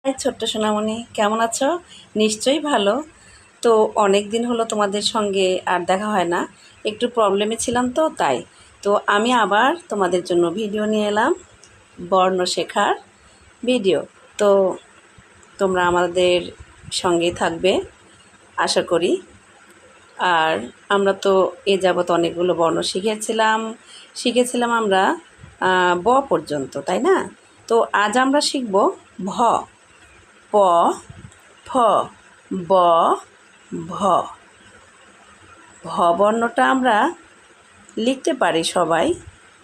এই ছোট্ট সোনামণি, কেমন আছো? নিশ্চয়ই ভালো। তো অনেক দিন হলো তোমাদের সঙ্গে আর দেখা হয় না, একটু প্রবলেমে ছিলাম তো তাই। তো আমি আবার তোমাদের জন্য ভিডিও নিয়ে এলাম, বর্ণ শেখার ভিডিও। তো তোমরা আমাদের সঙ্গেই থাকবে আশা করি। আর আমরা তো এ যাবৎ অনেকগুলো বর্ণ শিখেছিলাম আমরা ব পর্যন্ত, তাই না? তো আজ আমরা শিখব ভ, প, ফ, ব, ভ। ভ বর্ণটা আমরা লিখতে পারি সবাই,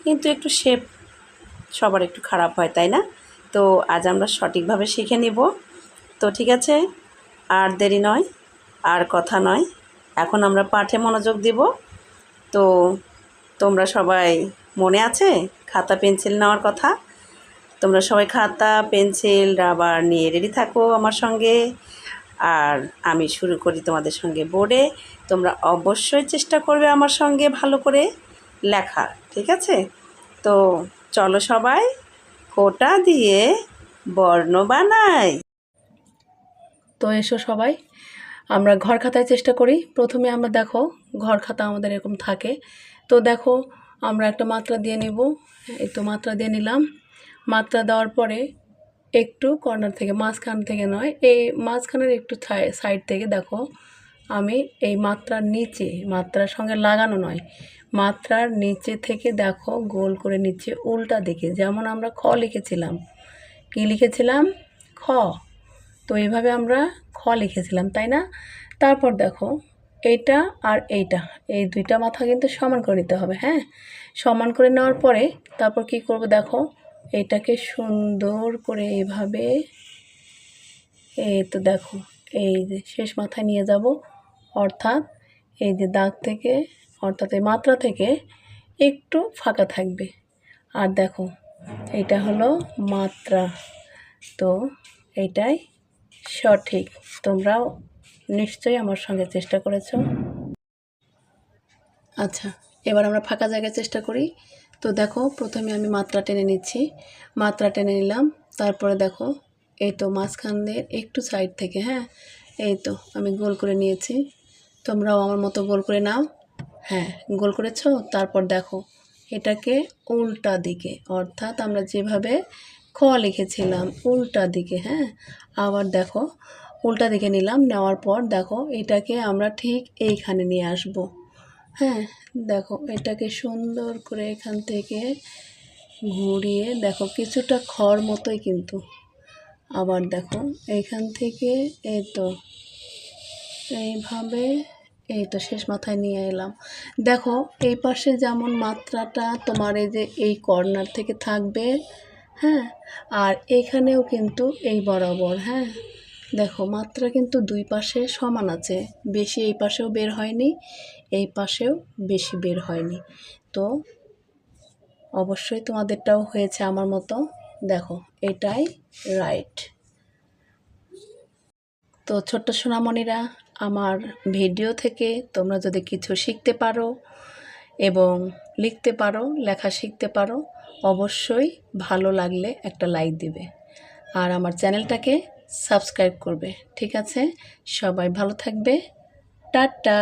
কিন্তু একটু শেপ সবার একটু খারাপ হয়, তাই না? তো আজ আমরা সঠিকভাবে শিখে নিব। তো ঠিক আছে, আর দেরি নয়, আর কথা নয়, এখন আমরা পাঠে মনোযোগ দিব। তো তোমরা সবাই মনে আছে খাতা পেন্সিল নেওয়ার কথা? তোমরা সবাই খাতা পেন্সিল রাবার নিয়ে রেডি থাকো আমার সঙ্গে। আর আমি শুরু করি তোমাদের সঙ্গে বোর্ডে। তোমরা অবশ্যই চেষ্টা করবে আমার সঙ্গে ভালো করে লেখার, ঠিক আছে? তো চলো সবাই ফোঁটা দিয়ে বর্ণ বানাই। তো এসো সবাই, আমরা ঘর খাতায় চেষ্টা করি। প্রথমে আমরা দেখো, ঘর খাতা আমাদের এরকম থাকে। তো দেখো, আমরা একটা মাত্রা দিয়ে নিব। এই তো মাত্রা দিয়ে নিলাম। মাত্রা দেওয়ার পরে একটু কর্নার থেকে, মাঝখান থেকে নয়, এই মাঝখানের একটু সাইড থেকে দেখো, আমি এই মাত্রার নিচে, মাত্রার সঙ্গে লাগানো নয়, মাত্রার নিচে থেকে দেখো গোল করে নিচে উল্টা দিকে, যেমন আমরা খ লিখেছিলাম। কি লিখেছিলাম? খ। তো এইভাবে আমরা খ লিখেছিলাম, তাই না? তারপর দেখো, এইটা আর এইটা, এই দুইটা মাথা কিন্তু সমান করে নিতে হবে। হ্যাঁ, সমান করে নেওয়ার পরে তারপর কি করব দেখো, এটাকে সুন্দর করে এইভাবে, এই তো দেখো, এই যে শেষ মাথায় নিয়ে যাব, অর্থাৎ এই যে দাগ থেকে, অর্থাৎ এই মাত্রা থেকে একটু ফাঁকা থাকবে। আর দেখো, এটা হলো মাত্রা। তো এইটাই সঠিক। তোমরাও নিশ্চয়ই আমার সঙ্গে চেষ্টা করেছো। আচ্ছা, এবার আমরা ফাঁকা জায়গায় চেষ্টা করি। তো দেখো, প্রথমে আমি মাত্রা টেনে নিচ্ছি। মাত্রা টেনে নিলাম, তারপরে দেখো, এই তো মাঝখানের একটু সাইড থেকে, হ্যাঁ, এই তো আমি গোল করে নিয়েছি। তোমরাও আমার মতো গোল করে নাও। হ্যাঁ, গোল করেছো। তারপর দেখো, এটাকে উল্টা দিকে, অর্থাৎ আমরা যেভাবে খ লিখেছিলাম উল্টা দিকে, হ্যাঁ, আবার দেখো উল্টা দিকে নিলাম। নেওয়ার পর দেখো, এটাকে আমরা ঠিক এইখানে নিয়ে আসব। হ্যাঁ, দেখো এটাকে সুন্দর করে এখান থেকে ঘুরিয়ে দেখো, কিছুটা খড় মতোই কিন্তু। আবার দেখো এইখান থেকে এই তো এইভাবে, এই তো শেষ মাথায় নিয়ে এলাম। দেখো এই পাশে যেমন মাত্রাটা তোমার এই যে এই কর্নার থেকে থাকবে, হ্যাঁ, আর এইখানেও কিন্তু এই বরাবর। হ্যাঁ, দেখো মাত্রা কিন্তু দুই পাশে সমান আছে, বেশি এই পাশেও বের হয়নি, এই পাশেও বেশি বের হয়নি। তো অবশ্যই তোমাদেরটাও হয়েছে আমার মতো। দেখো, এটাই রাইট। তো ছোট্ট সোনামণিরা, আমার ভিডিও থেকে তোমরা যদি কিছু শিখতে পারো এবং লিখতে পারো, লেখা শিখতে পারো, অবশ্যই ভালো লাগলে একটা লাইক দিবে আর আমার চ্যানেলটাকে সাবস্ক্রাইব করবে। ঠিক আছে, সবাই ভালো থাকবে। টাটা।